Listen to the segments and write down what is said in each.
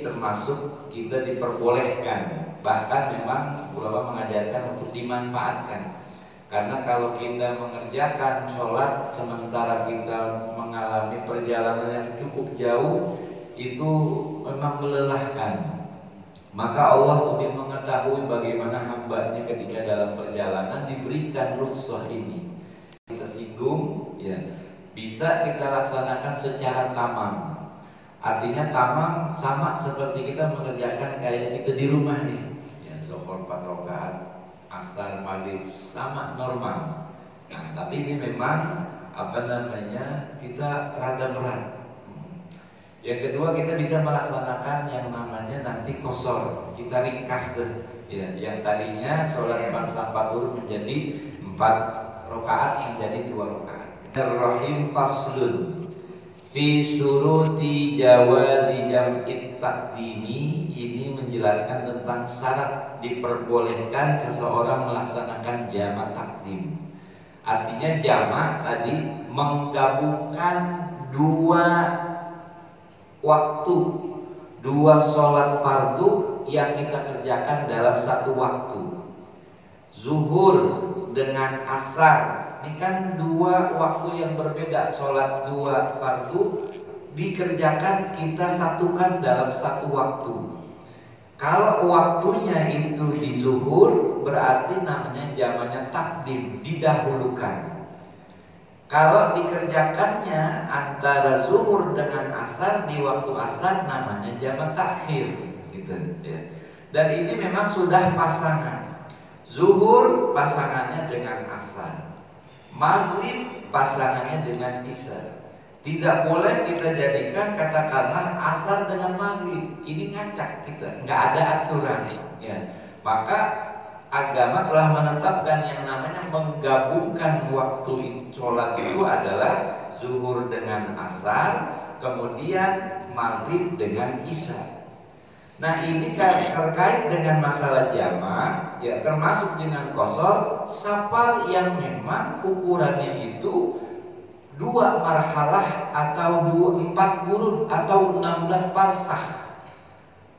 termasuk kita diperbolehkan, bahkan memang ulama mengajarkan untuk dimanfaatkan. Karena kalau kita mengerjakan sholat sementara kita mengalami perjalanan yang cukup jauh, itu memang melelahkan. Maka Allah lebih mengetahui bagaimana hambanya ketika dalam perjalanan diberikan rukhsah ini. Kita singgung, ya, bisa kita laksanakan secara tamam. Artinya tamam sama seperti kita mengerjakan kayak kita di rumah nih, ya, zuhur 4 rakaat, asar, maghrib, sama normal. Nah, tapi ini memang kita rada berat. Yang kedua, kita bisa melaksanakan yang namanya nanti qashar. Kita ringkas deh, ya, yang tadinya sholat bangsa 40 menjadi 4 rakaat menjadi 2 rakaat. Ar-Rahim faslun fi syuruti jawazi jam'it taqdimi. Ini menjelaskan tentang syarat diperbolehkan seseorang melaksanakan jamak takdim. Artinya jamak tadi menggabungkan 2 waktu, 2 sholat fardu yang kita kerjakan dalam 1 waktu. Zuhur dengan asar, ini kan 2 waktu yang berbeda. Sholat 2 fardu dikerjakan, kita satukan dalam 1 waktu. Kalau waktunya itu di zuhur, berarti namanya jamaknya takdim, didahulukan. Kalau dikerjakannya antara zuhur dengan asar di waktu asar, namanya jamak takhir, gitu, ya. Dan ini memang sudah pasangan. Zuhur pasangannya dengan asar, maghrib pasangannya dengan isya. Tidak boleh kita jadikan katakanlah asar dengan maghrib. Ini ngacak kita, nggak ada aturan, ya. Maka agama telah menetapkan yang namanya menggabungkan waktu sholat itu adalah zuhur dengan asar, kemudian maghrib dengan isya. Nah, ini terkait dengan masalah jamak, ya, termasuk dengan qashar, safar yang memang ukurannya itu 2 marhalah atau 40 atau 16 parsah.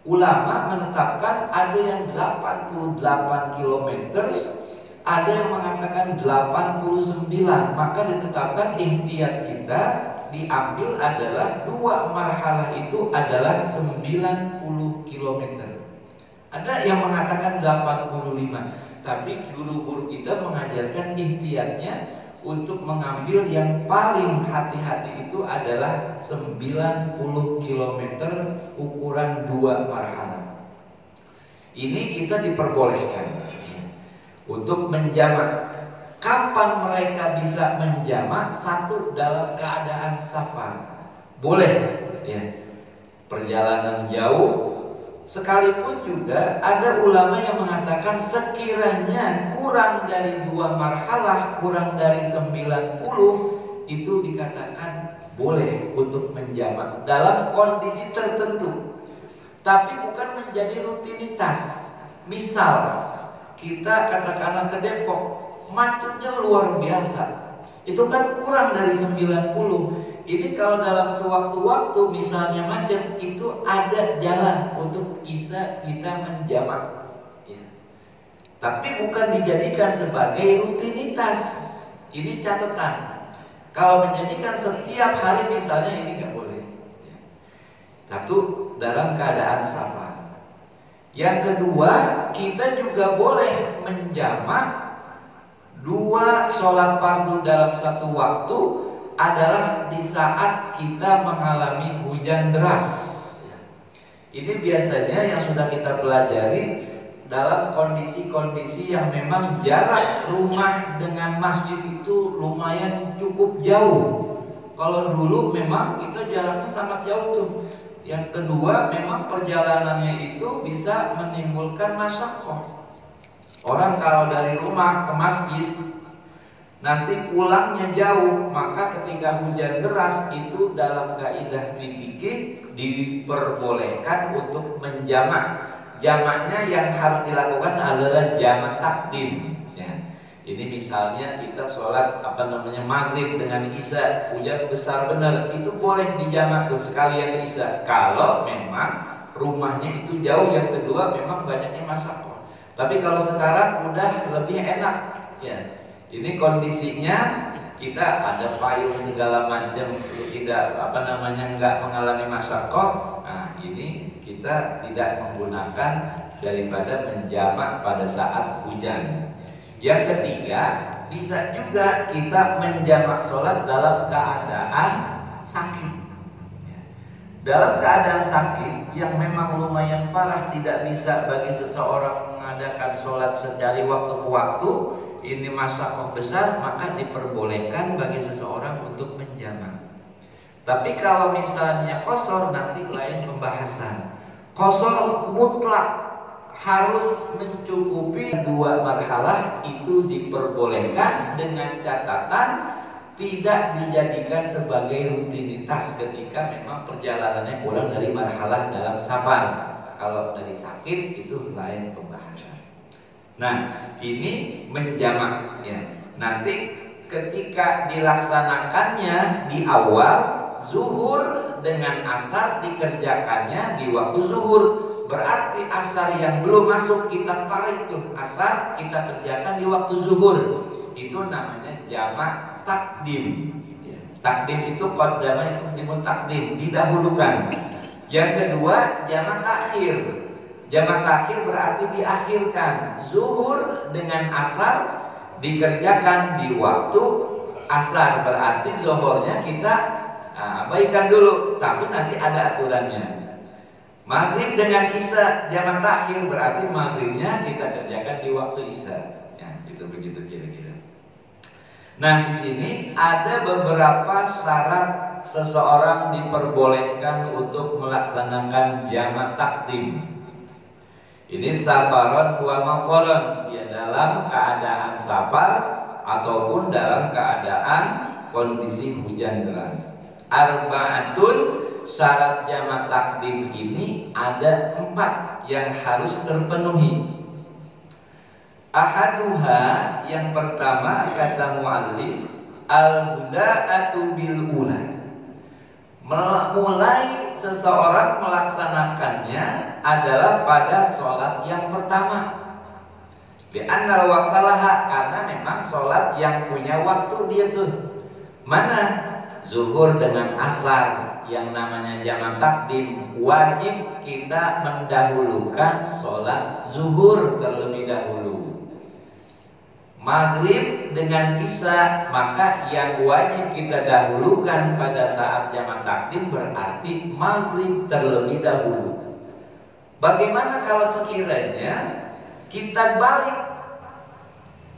Ulama menetapkan ada yang 88 km, ada yang mengatakan 89. Maka ditetapkan ihtiyat kita diambil adalah 2 marhalah itu adalah 90 km. Ada yang mengatakan 85, tapi guru-guru kita mengajarkan ihtiyatnya untuk mengambil yang paling hati-hati itu adalah 90 km ukuran 2 marhalah. Ini kita diperbolehkan untuk menjamak. Kapan mereka bisa menjamak? Satu, dalam keadaan safar, boleh, ya, perjalanan jauh. Sekalipun juga ada ulama yang mengatakan sekiranya kurang dari 2 marhalah, kurang dari 90, itu dikatakan boleh untuk menjamak dalam kondisi tertentu. Tapi bukan menjadi rutinitas. Misal kita katakanlah ke Depok, macetnya luar biasa, itu kan kurang dari 90. Ini kalau dalam sewaktu-waktu misalnya macet, itu ada jalan untuk bisa kita menjamak, ya. Tapi bukan dijadikan sebagai rutinitas. Ini catatan. Kalau menjadikan setiap hari misalnya, ini nggak boleh, ya. Satu, dalam keadaan safar. Yang kedua, kita juga boleh menjamak 2 sholat fardu dalam 1 waktu adalah di saat kita mengalami hujan deras. Ini biasanya yang sudah kita pelajari dalam kondisi-kondisi yang memang jarak rumah dengan masjid itu lumayan cukup jauh. Kalau dulu memang kita jaraknya sangat jauh tuh. Yang kedua, memang perjalanannya itu bisa menimbulkan masyaqqah. Orang kalau dari rumah ke masjid nanti pulangnya jauh, maka ketika hujan deras itu dalam kaidah fikih diperbolehkan untuk menjamak. Jamaknya yang harus dilakukan adalah jamak takdim, ya. Ini misalnya kita sholat maghrib dengan isya, hujan besar benar, itu boleh dijamak tuh sekalian isya. Kalau memang rumahnya itu jauh, yang kedua memang banyaknya masyakoh. Tapi kalau sekarang udah lebih enak ya. Ini kondisinya kita ada payung segala macam, tidak nggak mengalami masyakoh. Nah ini kita tidak menggunakan daripada menjamak pada saat hujan. Yang ketiga, bisa juga kita menjamak sholat dalam keadaan sakit. Dalam keadaan sakit yang memang lumayan parah, tidak bisa bagi seseorang mengadakan sholat secara waktu ke waktu, ini masyakoh besar, maka diperbolehkan bagi seseorang untuk menjamak. Tapi kalau misalnya qashar, nanti lain pembahasan. Qashar mutlak harus mencukupi 2 marhalah, itu diperbolehkan dengan catatan tidak dijadikan sebagai rutinitas ketika memang perjalanannya kurang dari marhalah dalam safar. Kalau dari sakit itu lain pembahasan. Nah, ini menjamak ya. Nanti ketika dilaksanakannya di awal zuhur dengan asar dikerjakannya di waktu zuhur. Berarti asar yang belum masuk kita tarik tuh asar, kita kerjakan di waktu zuhur. Itu namanya jamak takdim. Takdim itu qadama yuqaddimu takdim, didahulukan. Yang kedua jamak takhir. Jamak takhir berarti diakhirkan. Zuhur dengan asar dikerjakan di waktu asar, berarti zuhurnya kita abaikan dulu, tapi nanti ada aturannya. Maghrib dengan isya jamak takhir, berarti maghribnya kita kerjakan di waktu isya. Ya, itu begitu kira-kira. Nah, di sini ada beberapa syarat seseorang diperbolehkan untuk melaksanakan jamak takdim. Ini safaron wa maqaron, dia dalam keadaan safar ataupun dalam keadaan kondisi hujan deras. Arba'atun, syarat jamak takdim ini ada 4 yang harus terpenuhi. Ahaduha, yang pertama kata muallif, al-buda'atu bil ula. Mulai seseorang melaksanakannya adalah pada sholat yang pertama. Li'annal waqtalaha, karena memang sholat yang punya waktu dia tuh. Mana? Zuhur dengan asar, yang namanya jamak takdim, wajib kita mendahulukan sholat zuhur terlebih dahulu. Maghrib dengan isya, maka yang wajib kita dahulukan pada saat jamak takdim berarti maghrib terlebih dahulu. Bagaimana kalau sekiranya kita balik,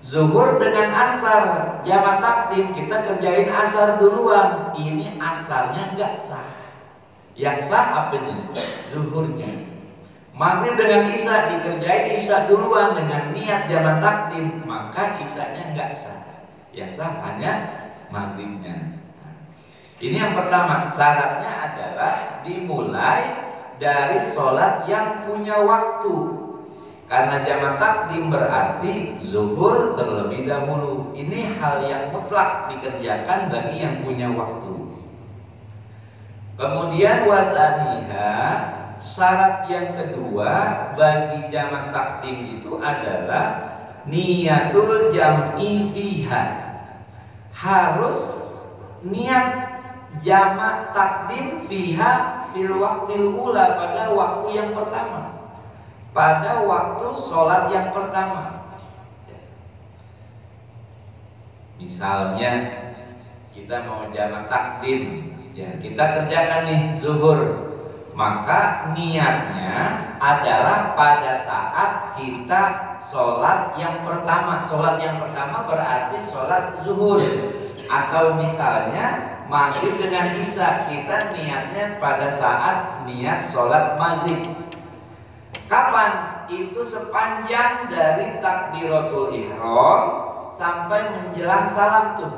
zuhur dengan asar, jamak takdim kita kerjain asar duluan, ini asarnya nggak sah. Yang sah apanya? Zuhurnya. Maghrib dengan isya dikerjain isya duluan dengan niat jamak takdim, maka isyanya nggak sah. Yang sah hanya maghribnya. Ini yang pertama, syaratnya adalah dimulai dari sholat yang punya waktu. Karena jamak takdim berarti zuhur terlebih dahulu. Ini hal yang mutlak dikerjakan bagi yang punya waktu. Kemudian wasaniha, syarat yang kedua bagi jamak takdim itu adalah niyatul jam'i fiha. Harus niat jamak takdim fiha fil waqtil ula, pada waktu yang pertama, pada waktu sholat yang pertama. Misalnya kita mau jamak takdim, ya kita kerjakan nih zuhur, maka niatnya adalah pada saat kita sholat yang pertama. Sholat yang pertama berarti sholat zuhur. Atau misalnya maghrib dengan isya, kita niatnya pada saat niat sholat maghrib. Kapan? Itu sepanjang dari takbiratul ihram sampai menjelang salam tuh.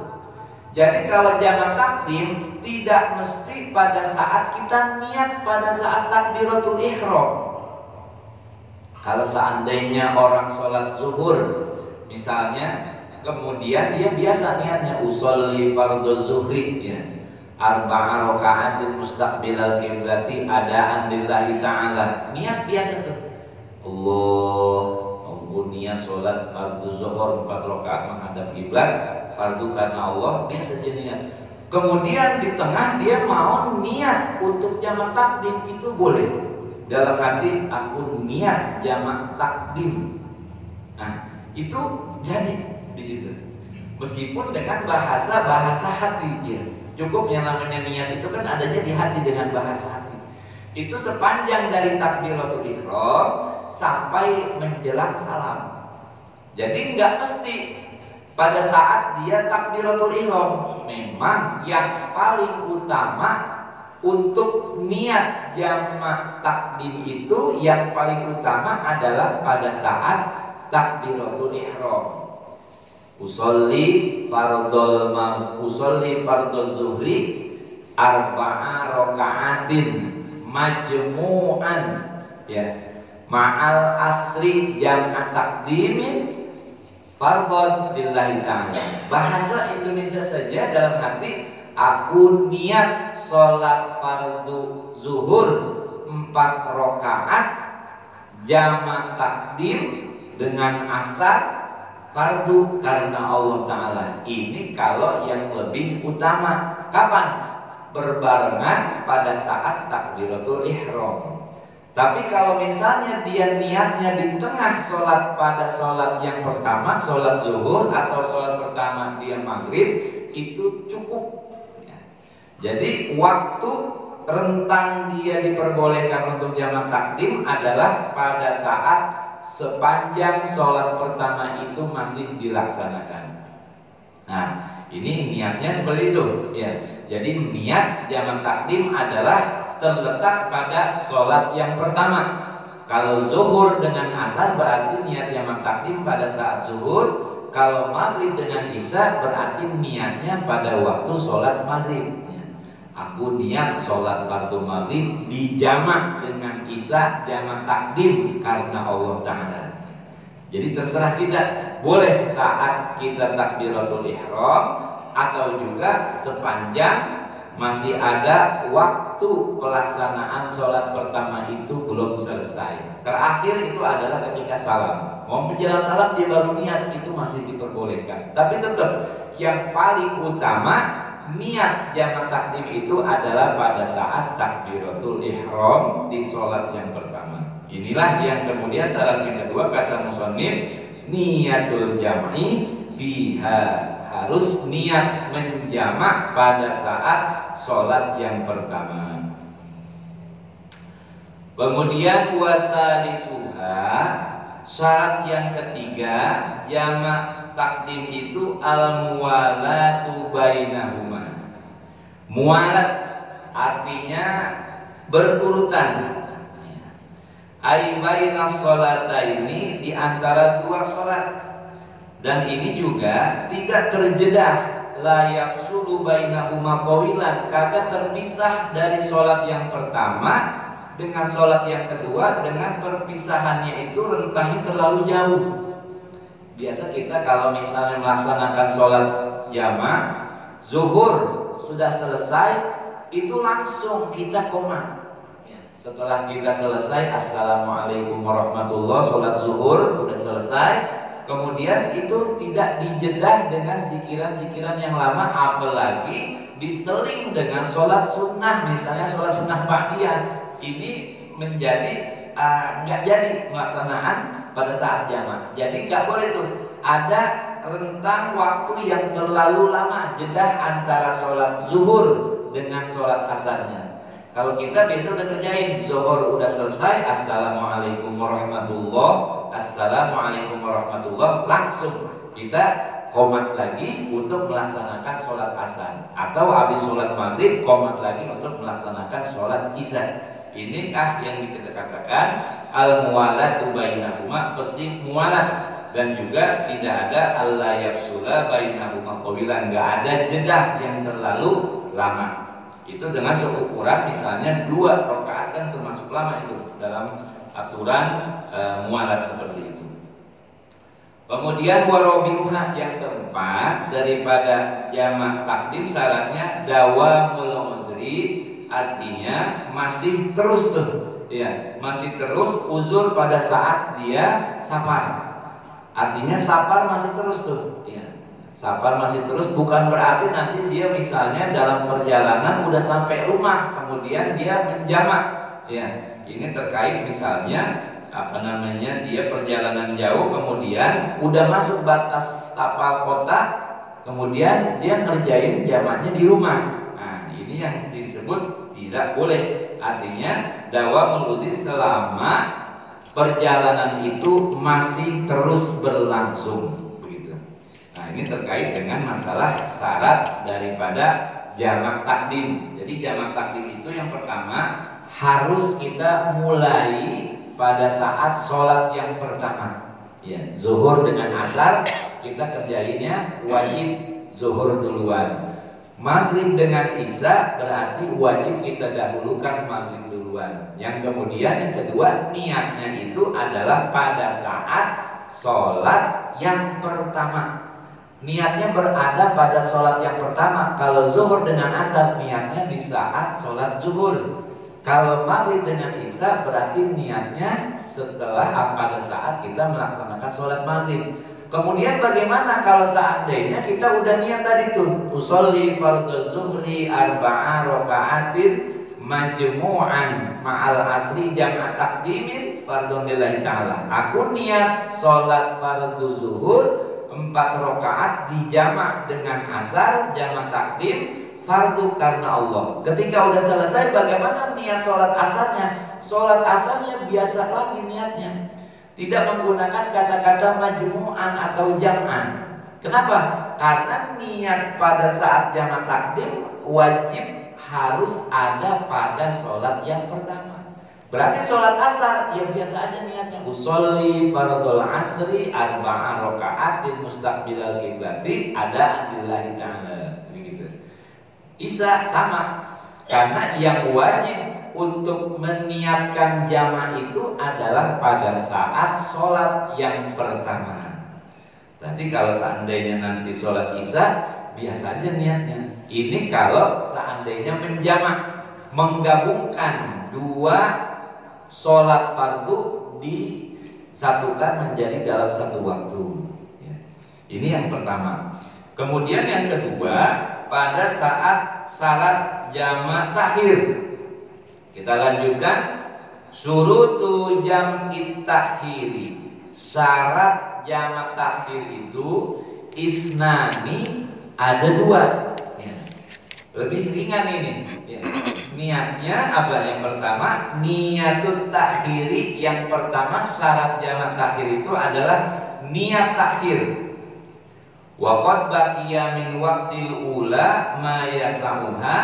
Jadi kalau jamak takdim tidak mesti pada saat kita niat pada saat takbiratul ihram. Kalau seandainya orang sholat zuhur misalnya, kemudian dia biasa niatnya usolli fardhu zuhri ya, arba'a raka'atin mustaqbilal qiblati adaan lillahi ta'ala. Niat biasa tuh. Allah, niat salat fardu zuhur 4 rakaat menghadap kiblat, fardu karena Allah, biasa aja niat. Kemudian di tengah dia mau niat untuk jamak takdim, itu boleh. Dalam hati aku niat jamak takdim. Nah, itu jadi di situ. Meskipun dengan bahasa hati ya. Cukup yang namanya niat itu kan adanya di hati dengan bahasa hati. Itu sepanjang dari takbiratul ihram sampai menjelang salam. Jadi nggak mesti pada saat dia takbiratul ihram. Memang yang paling utama untuk niat jamak takdim itu yang paling utama adalah pada saat takbiratul ihram. Usolli fardul zuhri arba'a raka'atin majmu'an ya ma'al asri jam'a takdimin fardhu lillahi ta'ala. Bahasa Indonesia saja dalam hati aku niat sholat fardu zuhur 4 rakaat jamak takdim dengan asar fardu karena Allah Ta'ala. Ini kalau yang lebih utama. Kapan? Berbarengan pada saat takbiratul ihram. Tapi kalau misalnya dia niatnya di tengah sholat pada sholat yang pertama, sholat zuhur atau sholat pertama dia maghrib, itu cukup. Jadi waktu rentang dia diperbolehkan untuk jamak takdim adalah pada saat sepanjang sholat pertama itu masih dilaksanakan. Nah, ini niatnya seperti itu ya. Jadi niat jamak takdim adalah terletak pada sholat yang pertama. Kalau zuhur dengan asar berarti niat jamak takdim pada saat zuhur. Kalau maghrib dengan isya berarti niatnya pada waktu sholat maghrib. Aku niat sholat fardu maghrib dijamak dengan isya jamak takdim karena Allah Ta'ala. Jadi terserah kita, boleh saat kita takbiratul ihram atau juga sepanjang masih ada waktu pelaksanaan sholat pertama itu belum selesai. Terakhir itu adalah ketika salam. Mau menjelang salam dia baru niat, itu masih diperbolehkan. Tapi tetap yang paling utama niat jamak takdim itu adalah pada saat takbiratul ihram di sholat yang pertama. Inilah yang kemudian syarat yang kedua kata musannif niatul jam'i fiha, harus niat menjamak pada saat sholat yang pertama. Kemudian wasalisuha, syarat yang ketiga jamak takdim itu al-muwalatu bainahuma. Muwalat artinya berurutan. Ai bainas sholataini, di antara dua sholat. Dan ini juga tidak terjedah, la yafsulu bainahuma qawilan, kagak terpisah dari sholat yang pertama dengan sholat yang kedua dengan perpisahannya itu rentangnya terlalu jauh. Biasa kita kalau misalnya melaksanakan sholat jamaah zuhur sudah selesai, itu langsung kita qomat. Setelah kita selesai assalamualaikum warahmatullahi, sholat zuhur sudah selesai, kemudian itu tidak dijedah dengan zikiran-zikiran yang lama, apalagi diseling dengan sholat sunnah, misalnya sholat sunnah ba'diyah. Ini menjadi nggak jadi pelaksanaan pada saat jamaah. Jadi nggak boleh tuh ada rentang waktu yang terlalu lama jedah antara sholat zuhur dengan sholat asarnya. Kalau kita biasa udah kerjain zuhur udah selesai, assalamualaikum warahmatullahi, assalamualaikum warahmatullahi, langsung kita qomat lagi untuk melaksanakan sholat asar, atau habis sholat maghrib qomat lagi untuk melaksanakan sholat isya. Inikah yang kita katakan al-muwalatu bainahuma, pasti muwalat, dan juga tidak ada alla yafsula bainahuma qawilan, enggak ada jedah yang terlalu lama. Itu dengan seukuran misalnya 2 rakaat kan termasuk lama itu dalam aturan muwalat seperti itu. Kemudian warabi'uha yang keempat daripada jamak takdim syaratnya dawamul uzri, artinya masih terus tuh, ya, masih terus uzur pada saat dia safar. Artinya safar masih terus tuh, ya. Safar masih terus bukan berarti nanti dia misalnya dalam perjalanan udah sampai rumah kemudian dia menjamak, ya. Ini terkait misalnya dia perjalanan jauh kemudian udah masuk batas kapal kota kemudian dia ngerjain jamaknya di rumah. Nah, ini yang disebut tidak boleh. Artinya dawamul uzri selama perjalanan itu masih terus berlangsung begitu. Nah, ini terkait dengan masalah syarat daripada jamak takdim. Jadi jamak takdim itu yang pertama harus kita mulai pada saat sholat yang pertama, ya, zuhur dengan asar kita kerjainnya wajib zuhur duluan. Maghrib dengan isya berarti wajib kita dahulukan maghrib duluan. Yang kemudian yang kedua niatnya itu adalah pada saat sholat yang pertama. Niatnya berada pada sholat yang pertama. Kalau zuhur dengan asar niatnya di saat sholat zuhur. Kalau maghrib dengan isya berarti niatnya setelah pada saat kita melaksanakan sholat maghrib. Kemudian bagaimana kalau seandainya kita udah niat tadi tuh usolli fardhu zuhri arba'a raka'atin majmu'an ma'al asri jam'a takdimin fardhu lillahi ta'ala. Aku niat sholat fardhu zuhur 4 rakaat dijamak dengan asar jamak takdim fardu karena Allah. Ketika udah selesai bagaimana niat sholat asarnya? Sholat asarnya biasa lagi niatnya. Tidak menggunakan kata-kata majmu'an atau jam'an. Kenapa? Karena niat pada saat jamak takdim wajib harus ada pada sholat yang pertama. Berarti sholat asar ya biasa aja niatnya. Usolli fardhul asri arba'a raka'atin mustaqbilal qiblati ada lillahi ta'ala. Isya sama, karena yang wajib untuk meniatkan jamak itu adalah pada saat sholat yang pertama. Berarti kalau seandainya nanti sholat isya biasa aja niatnya. Ini kalau seandainya menjamak, menggabungkan dua sholat fardu disatukan menjadi dalam satu waktu. Ini yang pertama. Kemudian yang kedua, pada saat syarat jamak takhir. Kita lanjutkan syurutu jam'it takhiri. Syarat jamak takhir itu isnani ada 2. Ya. Lebih ringan ini. Ya. Niatnya apa yang pertama? Niatut takhiri yang pertama syarat jamak takhir itu adalah niat takhir. Waqad baqiya min waqtil ula ma yasauha,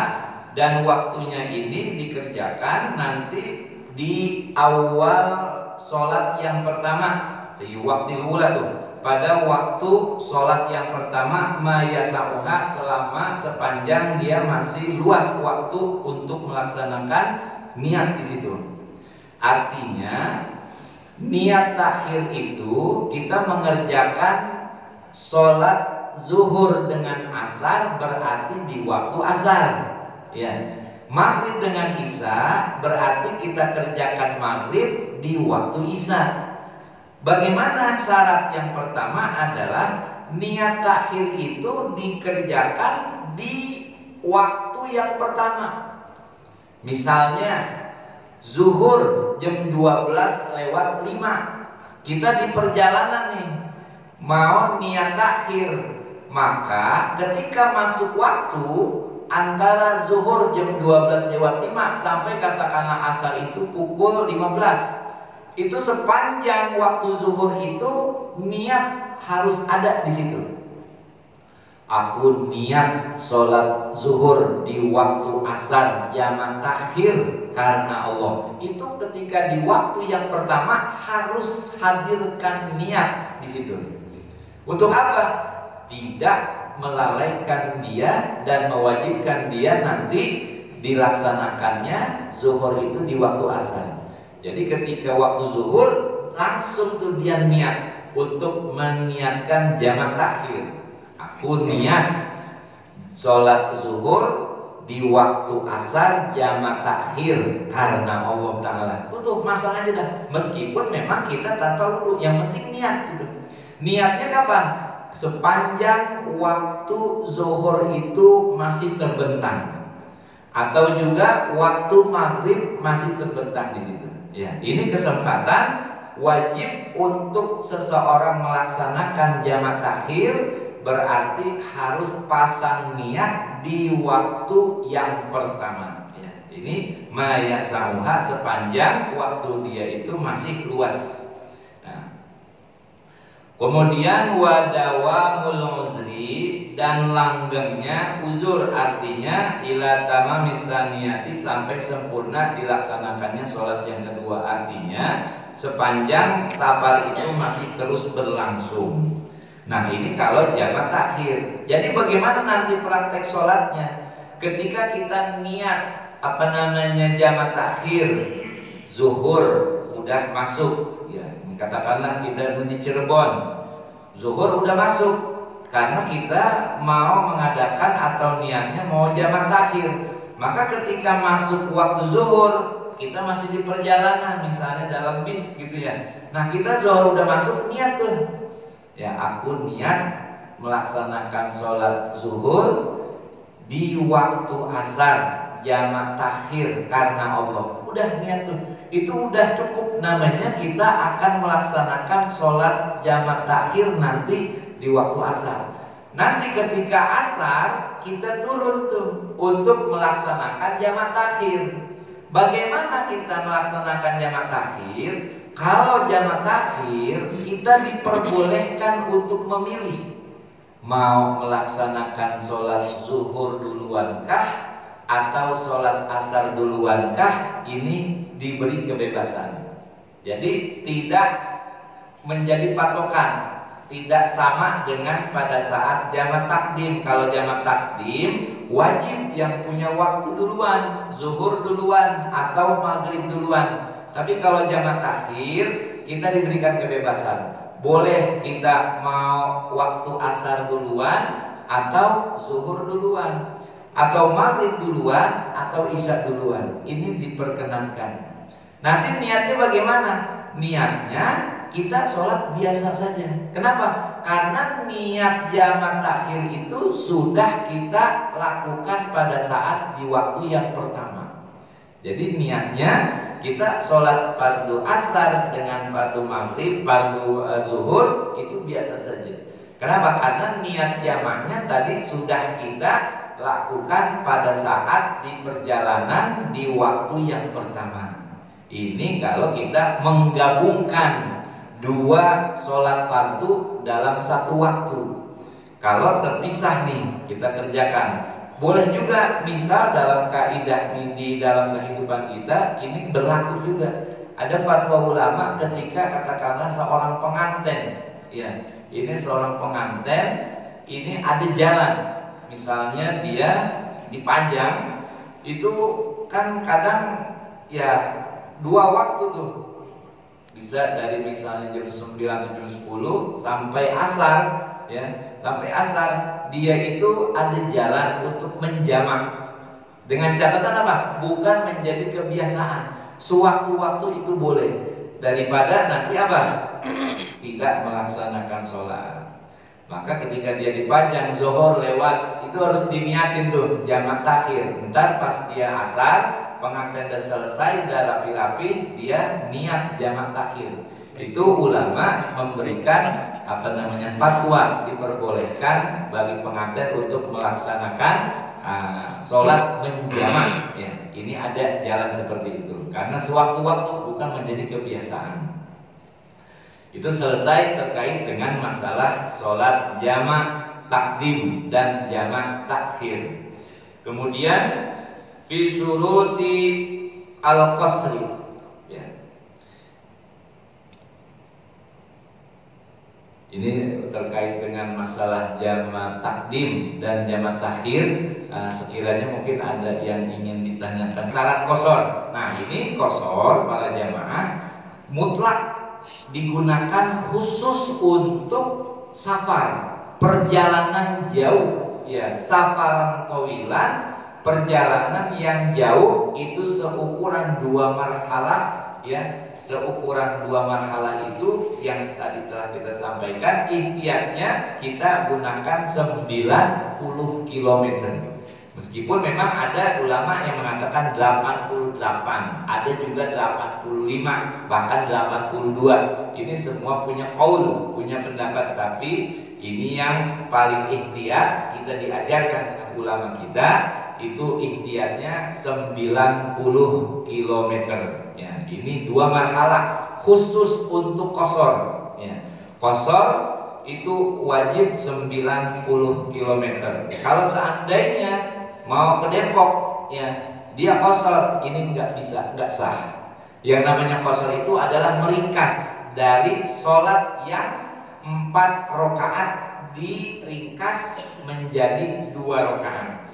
dan waktunya ini dikerjakan nanti di awal sholat yang pertama. Di waqtil ula tuh pada waktu sholat yang pertama ma yasauha selama sepanjang dia masih luas waktu untuk melaksanakan niat di situ. Artinya niat takhir itu kita mengerjakan sholat zuhur dengan asar berarti di waktu asar, ya. Maghrib dengan isya berarti kita kerjakan maghrib di waktu isya. Bagaimana syarat yang pertama adalah niat takhir itu dikerjakan di waktu yang pertama. Misalnya zuhur jam 12:05, kita di perjalanan nih mau niat takhir, maka ketika masuk waktu antara zuhur jam 12:05 sampai katakanlah asar itu pukul 15, itu sepanjang waktu zuhur itu niat harus ada di situ. Aku niat sholat zuhur di waktu asar jamak takhir karena Allah. Itu ketika di waktu yang pertama harus hadirkan niat di situ. Untuk apa? Tidak melalaikan dia dan mewajibkan dia nanti dilaksanakannya zuhur itu di waktu asar. Jadi ketika waktu zuhur langsung tuh dia niat untuk meniatkan jamak takhir. Aku niat sholat zuhur di waktu asar jamak takhir karena Allah Ta'ala. Itu masalahnya dah. Meskipun memang kita tanpa wudu, yang penting niat gitu. Niatnya kapan? Sepanjang waktu zuhur itu masih terbentang, atau juga waktu maghrib masih terbentang di situ. Ya, ini kesempatan wajib untuk seseorang melaksanakan jamak takhir. Berarti harus pasang niat di waktu yang pertama. Ya, ini mayasauha sepanjang waktu dia itu masih luas. Nah, kemudian wadawamul uzri, dan langgengnya uzur, artinya ila tamamis saniyati, sampai sempurna dilaksanakannya sholat yang kedua, artinya sepanjang safar itu masih terus berlangsung. Nah, ini kalau jamak takhir. Jadi bagaimana nanti praktek sholatnya? Ketika kita niat jamak takhir, zuhur udah masuk, ya, katakanlah kita di Cirebon, zuhur udah masuk, karena kita mau mengadakan atau niatnya mau jamak takhir. Maka ketika masuk waktu zuhur, kita masih di perjalanan, misalnya dalam bis gitu ya. Nah, kita zuhur udah masuk, niat tuh, ya, aku niat melaksanakan sholat zuhur di waktu asar jamak takhir karena Allah. Udah niat tuh, itu udah cukup, namanya kita akan melaksanakan sholat jamak takhir nanti di waktu asar. Nanti ketika asar kita turun tuh untuk melaksanakan jamak takhir. Bagaimana kita melaksanakan jamak takhir? Kalau jamak takhir, kita diperbolehkan untuk memilih mau melaksanakan sholat zuhur duluankah atau sholat asar duluankah. Ini diberi kebebasan. Jadi tidak menjadi patokan, tidak sama dengan pada saat jamak takdim. Kalau jamak takdim wajib yang punya waktu duluan, zuhur duluan atau maghrib duluan. Tapi kalau jamak takhir kita diberikan kebebasan. Boleh kita mau waktu asar duluan atau zuhur duluan, atau maghrib duluan atau isya duluan. Ini diperkenankan. Nanti niatnya bagaimana? Niatnya kita sholat biasa saja. Kenapa? Karena niat jamak takhir itu sudah kita lakukan pada saat di waktu yang pertama. Jadi niatnya kita sholat fardu asar dengan fardu maghrib, fardu zuhur itu biasa saja. Kenapa? Karena niat jamaknya tadi sudah kita lakukan pada saat di perjalanan di waktu yang pertama. Ini kalau kita menggabungkan dua sholat fardu dalam satu waktu. Kalau terpisah nih kita kerjakan. Boleh juga, misal dalam kaidah di dalam kehidupan kita ini berlaku juga. Ada fatwa ulama ketika katakanlah seorang pengantin, ya, ini seorang pengantin, ini ada jalan, misalnya dia dipajang, itu kan kadang ya dua waktu tuh, bisa dari misalnya jam 9 atau jam 10 sampai asar, ya. Sampai asar dia itu ada jalan untuk menjamak. Dengan catatan apa? Bukan menjadi kebiasaan. Sewaktu-waktu itu boleh. Daripada nanti apa? Tidak melaksanakan sholat. Maka ketika dia dipajang zuhur lewat, itu harus diniatin tuh jamak takhir. Ntar pas dia asar, pengantin udah selesai, udah rapi-rapi, dia niat jamak takhir. Itu ulama memberikan fatwa diperbolehkan bagi pengantin untuk melaksanakan sholat menjamak. Ya, ini ada jalan seperti itu karena sewaktu-waktu bukan menjadi kebiasaan. Itu selesai terkait dengan masalah sholat jamak takdim dan jamak takhir. Kemudian fi syuruti al-qasri. Ini terkait dengan masalah jamak takdim dan jamak takhir. Sekiranya mungkin ada yang ingin ditanyakan. Syarat qasar. Nah, ini qasar para jamaah mutlak digunakan khusus untuk safar, perjalanan jauh, ya, safaran tawilan, perjalanan yang jauh itu seukuran 2 marhalah, ya. Seukuran 2 marhalah itu yang tadi telah kita sampaikan, ikhtiarnya kita gunakan 90 km. Meskipun memang ada ulama yang mengatakan 88, ada juga 85, bahkan 82. Ini semua punya qaul, punya pendapat, tapi ini yang paling ikhtiar kita diajarkan dengan ulama kita, itu ikhtiarnya 90 km. Ya, ini 2 marhalah khusus untuk qashar. Ya, qashar itu wajib 90 km. Kalau seandainya mau ke Depok, ya, dia qashar, ini nggak bisa, nggak sah. Yang namanya qashar itu adalah meringkas dari sholat yang 4 rakaat diringkas menjadi 2 rakaat.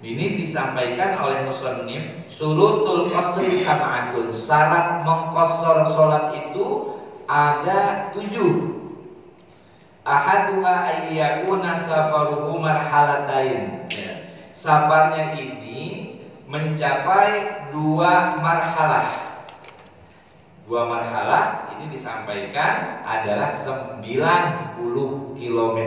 Ini disampaikan oleh musannif, syurutul qasri sab'atun, syarat mengqashar sholat itu ada 7. Ahaduha ayyakuna safaruhu marhalatain. Ya. Safarnya ini mencapai 2 marhalah. 2 marhalah ini disampaikan adalah 90 km.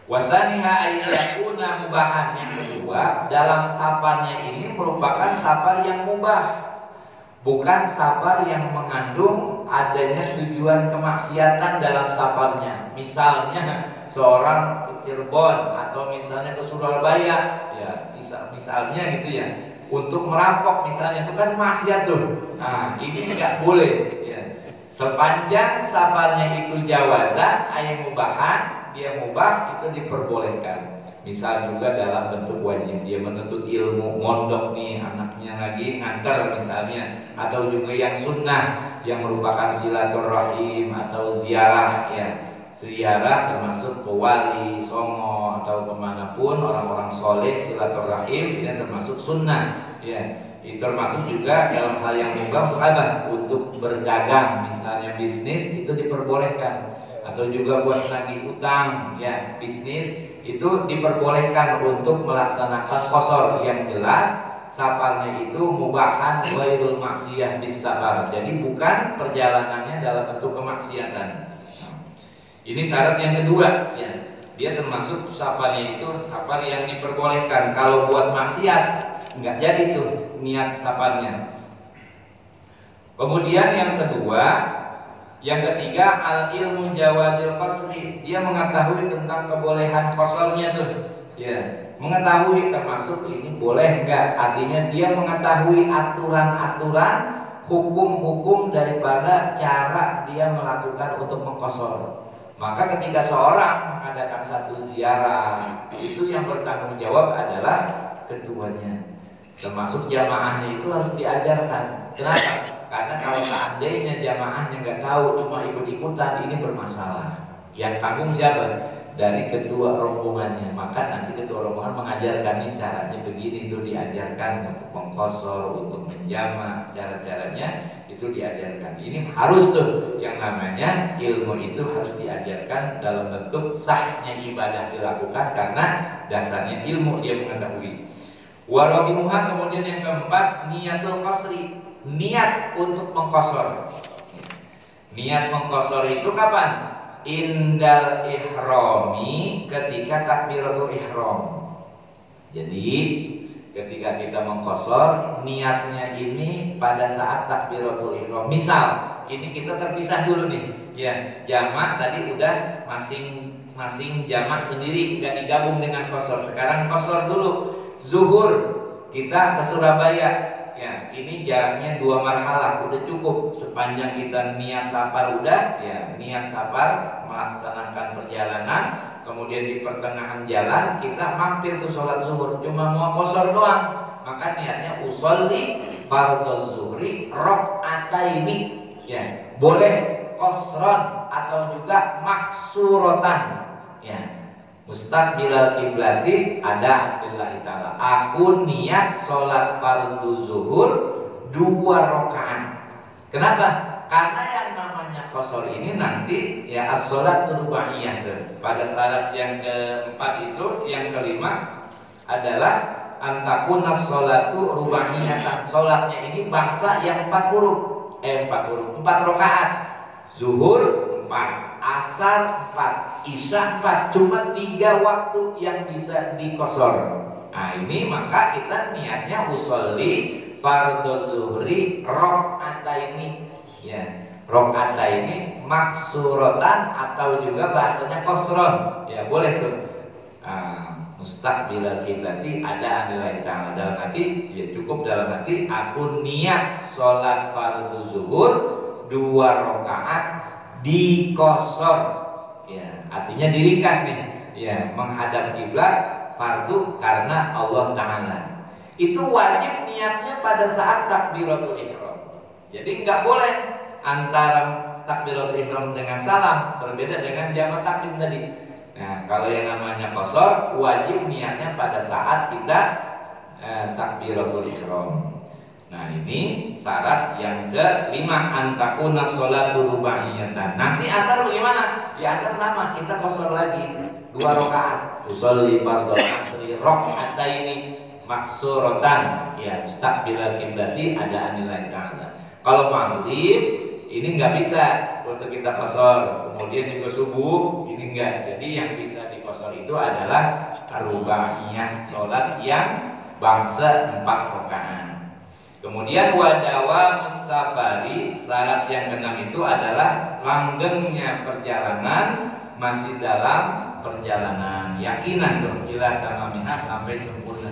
Wasaniha ayyakuna mubahan. Yang kedua, dalam safarnya ini merupakan safar yang mubah, bukan safar yang mengandung adanya tujuan kemaksiatan dalam safarnya. Misalnya seorang ke Cirebon atau misalnya ke Surabaya, ya, misalnya gitu ya, untuk merampok misalnya, itu kan maksiat tuh. Nah, ini nggak boleh, ya. Sepanjang safarnya itu jawazan, ayat mubahan, dia mubah, itu diperbolehkan. Misal juga dalam bentuk wajib, dia menuntut ilmu, mondok nih anaknya lagi ngantar misalnya, atau juga yang sunnah yang merupakan silaturahim atau ziarah, ya. Ziarah termasuk ke wali, songo atau kemanapun orang-orang soleh, silaturahim, ini termasuk sunnah, ya. Itu termasuk juga dalam hal yang mubah untuk apa? Untuk berdagang, misalnya bisnis, itu diperbolehkan. Atau juga buat nagih utang, ya, bisnis, itu diperbolehkan untuk melaksanakan qashar. Yang jelas safarnya itu mubahan ghairul maksiyah bis safar. Jadi bukan perjalanannya dalam bentuk kemaksiatan. Ini syarat yang kedua, ya. Dia termasuk safarnya itu safar yang diperbolehkan. Kalau buat maksiat nggak jadi tuh niat safarnya. Kemudian yang kedua, yang ketiga, al ilmu jawazil qasri. Dia mengetahui tentang kebolehan qasarnya tuh, ya. Mengetahui termasuk ini boleh enggak. Artinya dia mengetahui aturan-aturan, hukum-hukum daripada cara dia melakukan untuk mengqashar. Maka ketika seorang mengadakan satu ziarah, itu yang bertanggung jawab adalah ketuanya. Termasuk jamaahnya itu harus diajarkan. Kenapa? Karena kalau seandainya jamaahnya nggak tahu, cuma ikut-ikutan, ini bermasalah. Yang tanggung siapa? Dari ketua rombongannya. Maka nanti ketua rombongan mengajarkan ini caranya begini, itu diajarkan untuk mengqashar, untuk menjamak, cara-caranya itu diajarkan. Ini harus tuh, yang namanya ilmu itu harus diajarkan dalam bentuk sahnya ibadah dilakukan karena dasarnya ilmu, dia mengetahui. Warabimuha, kemudian yang keempat, niatul qasri. Niat untuk mengqashar. Niat mengqashar itu kapan? Indal ihrami, ketika takbiratul ihram. Jadi ketika kita mengqashar, niatnya ini pada saat takbiratul ihram. Misal ini kita terpisah dulu nih, ya, jamak tadi udah masing-masing jamak sendiri, nggak digabung dengan qashar. Sekarang qashar dulu. Zuhur kita ke Surabaya, ya, ini jaraknya 2 marhalah, udah cukup. Sepanjang kita niat safar udah, ya, niat safar melaksanakan perjalanan, kemudian di pertengahan jalan kita mampir tuh sholat zuhur, cuma mau qashar doang, maka niatnya usolli fardhu zuhri rakaataini, ya, boleh qashran atau juga maksuratan, ya. Mustaqbilal kiblati ada billahi ta'ala. Aku niat sholat fardhu zuhur 2 rakaat. Kenapa? Karena yang namanya qasar ini nanti ya as-sholatu rubaiyah. Pada syarat yang keempat itu, yang kelima adalah antakuna sholatu rubaiyah. Sholatnya ini bangsa yang 4 huruf, 4 rakaat. Zuhur 4, asar 4, isya 4. Cuma 3 waktu yang bisa diqasar. Nah ini maka kita niatnya usolli fardhu zuhri rakaataini, ya, rakaataini maksuratan atau juga bahasanya qasron, ya boleh tuh. Mustaqbilal kiblati ada nilai ta'ala dalam hati, ya cukup dalam hati aku niat sholat fardhu zuhur 2 rakaat diqasar, ya artinya diringkas nih, ya menghadap kiblat fardu karena Allah Ta'ala. Itu wajib niatnya pada saat takbiratul ihram. Jadi nggak boleh antara takbiratul ihram dengan salam, berbeda dengan jamak takdim tadi. Nah, kalau yang namanya qasar wajib niatnya pada saat kita takbiratul ihram. Nah, ini syarat yang kelima, antakuna sholatu rubaiyatan. Nanti asar bagaimana? Ya asar sama, kita qasar lagi 2 rakaat. Usolli fardhu asri rakaataini maksuratan, ya mustaqbilal kiblati ada nilai ta'ala. Kalau maghrib ini nggak bisa untuk kita qasar, kemudian juga subuh ini enggak. Jadi yang bisa diqasar itu adalah rubaiyah, sholat yang bangsa 4 rakaat. Kemudian wadawa musafari, syarat yang keenam itu adalah langgengnya perjalanan, masih dalam perjalanan, yakinan tuh ila tamamiha sampai sempurna.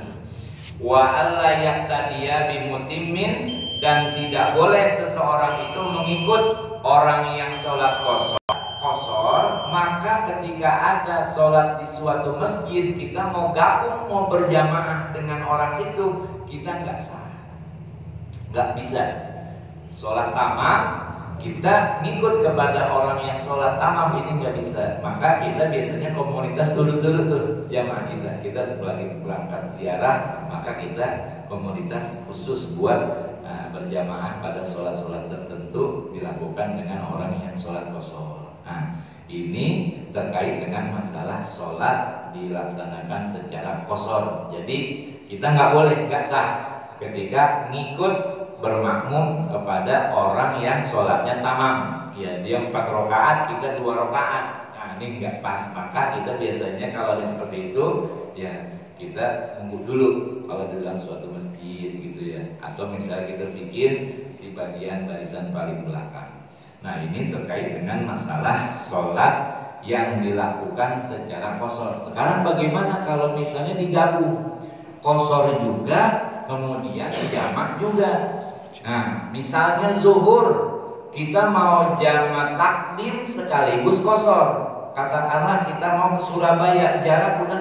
Wa alla yaqtadiya bimutimmin, dan tidak boleh seseorang itu mengikut orang yang sholat qasar, maka ketika ada sholat di suatu masjid kita mau gabung, mau berjamaah dengan orang situ, kita nggak sah. Nggak bisa sholat tamam kita ngikut kepada orang yang sholat tamam, ini nggak bisa. Maka kita biasanya komunitas dulu tuh jamaah kita lagi berangkat ziarah, maka kita komunitas khusus buat berjamaah pada sholat tertentu dilakukan dengan orang yang sholat qasar. Nah ini terkait dengan masalah sholat dilaksanakan secara qasar. Jadi kita nggak sah ketika ngikut bermakmum kepada orang yang sholatnya tamam, ya dia 4 rakaat, kita 2 rakaat. Nah ini nggak pas. Maka kita biasanya kalau yang seperti itu, ya kita tunggu dulu kalau di dalam suatu masjid gitu ya, atau misalnya kita bikin di bagian barisan paling belakang. Nah ini terkait dengan masalah sholat yang dilakukan secara qasar. Sekarang bagaimana kalau misalnya digabung qasar juga kemudian jamak juga? Nah, misalnya zuhur kita mau jamak takdim sekaligus qasar. Katakanlah kita mau ke Surabaya, jarak udah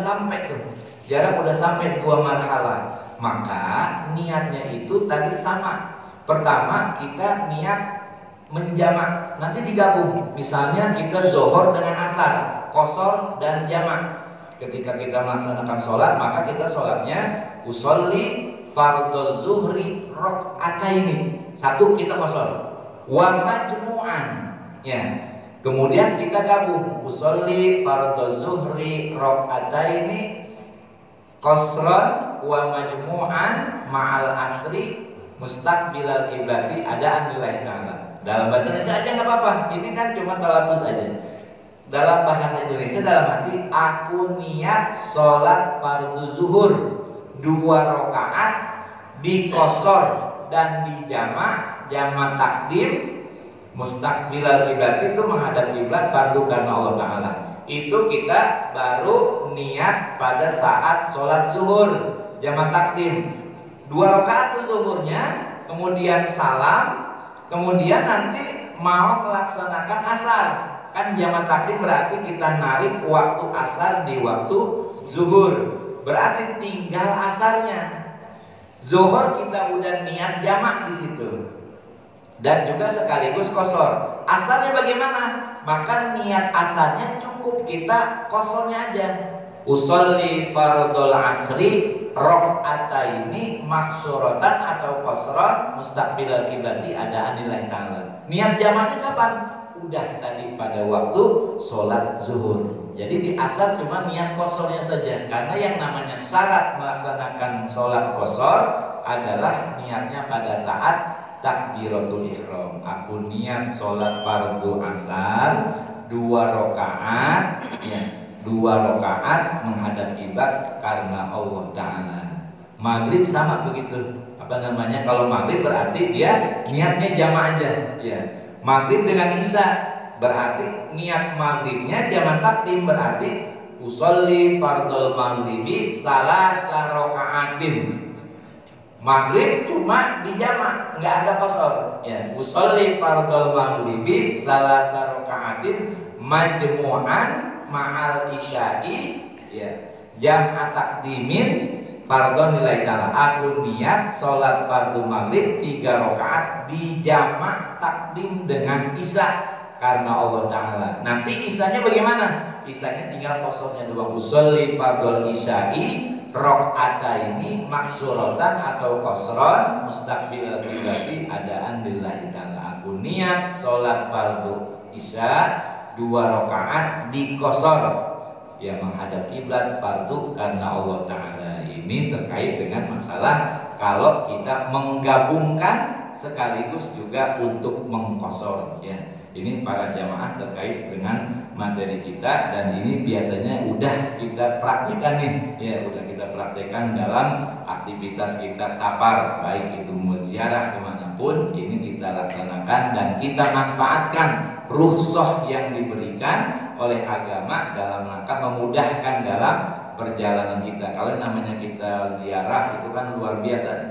sampai 2 marhalah. Maka niatnya itu tadi sama. Pertama kita niat menjamak, nanti digabung. Misalnya kita zuhur dengan asar, qasar dan jamak. Ketika kita melaksanakan sholat, maka kita sholatnya usolli fardhu zuhri rakaataini, 1 kita qasar, wa majmu'an, ya. Kemudian kita gabung usolli fardhu zuhri rakaataini qasran wa majmu'an ma'al asri mustaqbilal kiblati ada nilai ta'ala. Dalam bahasa Indonesia aja nggak apa-apa. Ini kan cuma talafuz aja. Dalam bahasa Indonesia dalam arti aku niat sholat fardhu zuhur 2 rakaat diqasar dan dijamak, jamak takdim mustaqbilal kiblat itu menghadap kiblat fardu karena Allah Ta'ala. Itu kita baru niat pada saat sholat zuhur jamak takdim 2 rakaat itu zuhurnya, kemudian salam, kemudian nanti mau melaksanakan asar. Kan jamak takdim berarti kita narik waktu asar di waktu zuhur, berarti tinggal asarnya. Zuhur kita udah niat jamak di situ, dan juga sekaligus qasar. Asarnya bagaimana? Maka niat asarnya cukup kita qasarnya aja. Usolli fardhul asri rakaataini maksuratan atau qasran mustaqbilal kiblati adaan lillahi ta'ala. Niat jamaknya kapan? Udah tadi pada waktu sholat zuhur. Jadi di asar cuma niat kosornya saja. Karena yang namanya syarat melaksanakan sholat kosor adalah niatnya pada saat takbiratul ihram. Aku niat sholat fardu asar 2 rakaat, ya, 2 rakaat menghadap kiblat karena Allah Ta'ala. Maghrib sama begitu. Apa namanya? Kalau maghrib berarti dia niatnya jamaah aja, ya. Maghrib dengan isya berarti niat maghribnya jamak takdim, berarti usolli fardhul maghribi salasa rakaatin. Maghrib cuma di jamak, nggak ada qasar. Ya, usolli fardhul maghribi salasa rakaatin majmu'an ma'al isya'i, ya. Jam'a takdimin fardhon lillahi ta'ala. Aku niat sholat fardu maghrib 3 rakaat di jamak takdim dengan isya karena Allah Ta'ala. Nanti isyanya bagaimana? Isyanya tinggal kosornya doang. Usolli fardhol isya'i rakaataini maksuratan atau qasran mustaqbil kiblati adaan lillahi ta'ala. Aku niat sholat fardu isya 2 rakaat di qasar, ya, menghadap kiblat fardu karena Allah Ta'ala. Ini terkait dengan masalah kalau kita menggabungkan sekaligus juga untuk mengkosor, ya. Ini para jamaah terkait dengan materi kita, dan ini biasanya udah kita praktikkan nih, ya, udah kita praktekkan dalam aktivitas kita safar, baik itu mau ziarah kemanapun, ini kita laksanakan dan kita manfaatkan rukhsah yang diberikan oleh agama dalam rangka memudahkan dalam perjalanan kita. Kalau namanya kita ziarah itu kan luar biasa.